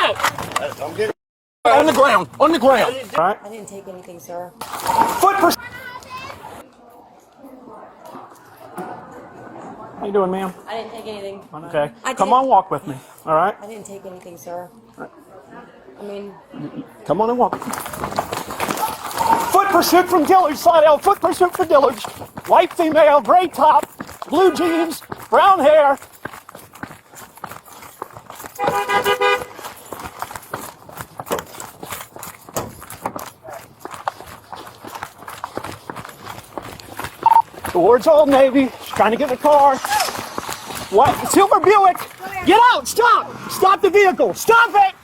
out! I'm getting On the ground. On the ground. All right. I didn't take anything, sir. Foot per... How you doing, ma'am? I didn't take anything. Okay. Come on, walk with me. All right. I didn't take anything, sir. I mean... Come on and walk. Foot pursuit from Dillard's. Slide out. Foot pursuit from Dillard's. White female, gray top, blue jeans, brown hair. Towards Old Navy. She's trying to get in the car. What? Silver Buick. Get out. Stop. Stop the vehicle. Stop it.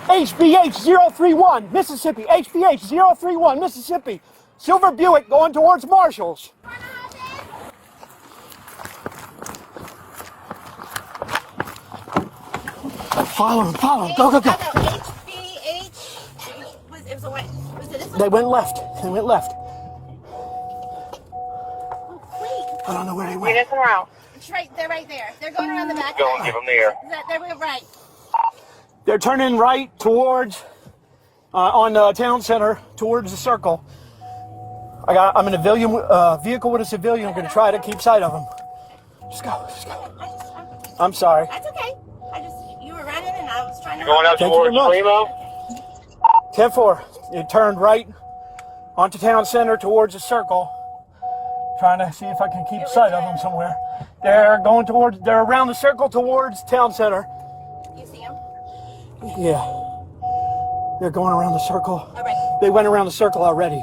HBH 031, Mississippi. HBH 031, Mississippi. Silver Buick going towards Marshalls. Follow him, follow him. Go, go, go. HBH. It was a what? Was it this one? They went left. They went left. Oh, wait. I don't know where they went. It's right. They're right there. They're going around the back. Go and give them the air. They're right. They're turning right towards, on Town Center, towards the circle. I'm in a vehicle with a civilian. I'm going to try to keep sight of him. Just go, just go. I'm sorry. That's okay. You were running and I was trying to... Going up towards Primo? 10-4. It turned right onto Town Center towards the circle. Trying to see if I can keep sight of them somewhere. They're around the circle towards Town Center. You see them? Yeah. They're going around the circle. All right. They went around the circle already.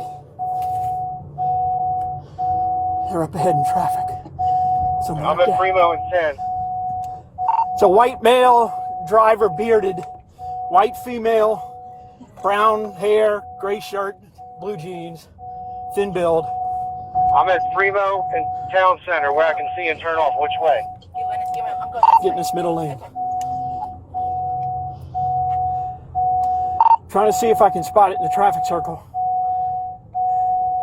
They're up ahead in traffic. I'm at Primo and 10. It's a white male driver, bearded. White female, brown hair, gray shirt, blue jeans, thin build. I'm at Primo and Town Center where I can see and turn off. Which way? I'm going Get in this middle lane. Trying to see if I can spot it in the traffic circle.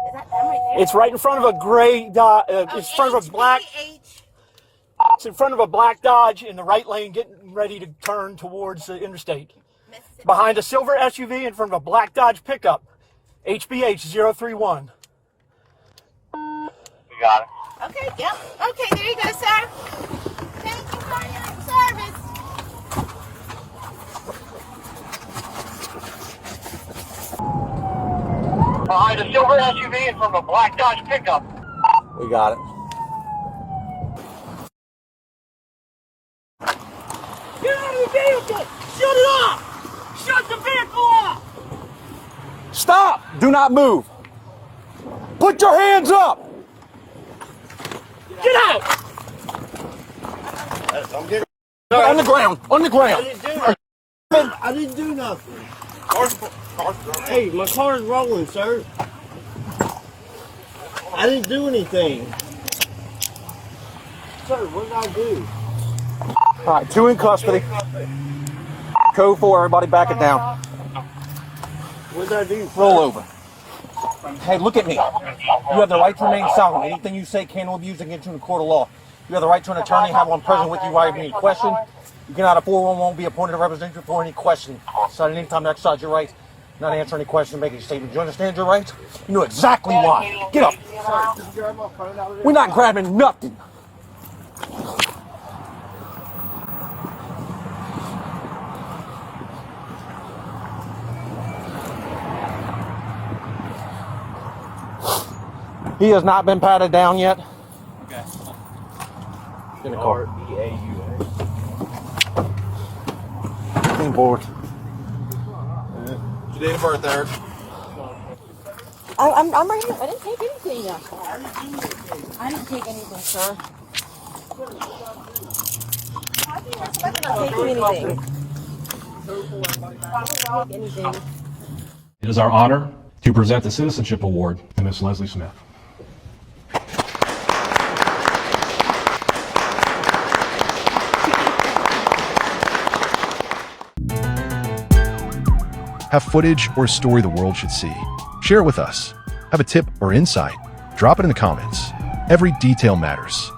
Is that them right there? It's right in front of a gray dot. It's in front of a black. It's in front of a black Dodge in the right lane, getting ready to turn towards the interstate. Behind a silver SUV in front of a black Dodge pickup. HBH 031. We got it. Okay, yep. Okay, there you go, sir. Thank you for your service. Behind a silver SUV in front of a black Dodge pickup. We got it. Get out of the vehicle! Shut it off! Shut the vehicle off! Stop! Do not move. Put your hands up! Get out! I'm getting... On the ground. On the ground. I didn't do nothing. Hey, my car's rolling, sir. I didn't do anything. Sir, what did I do? All right, 2 in custody. Code 4, everybody back it down. What did I do? Roll over. Hey, look at me. You have the right to remain silent. Anything you say can be abused against you in a court of law. You have the right to an attorney, have one present with you while you're being questioned. You cannot, a 411 be appointed to represent you for any questioning. So at any time to exercise your rights, not answer any questions, make any statement. Do you understand your rights? You know exactly why. Get up. We're not grabbing nothing. He has not been patted down yet. Okay. Get in the car. R-E-A-U-A. Clean board. Your date of birth, Eric? I'm right here. I didn't take anything yet. I didn't take anything, sir. I'm not taking anything. It is our honor to present the Citizenship Award to Ms. Leslie Smith. Have footage or a story the world should see? Share it with us. Have a tip or insight? Drop it in the comments. Every detail matters.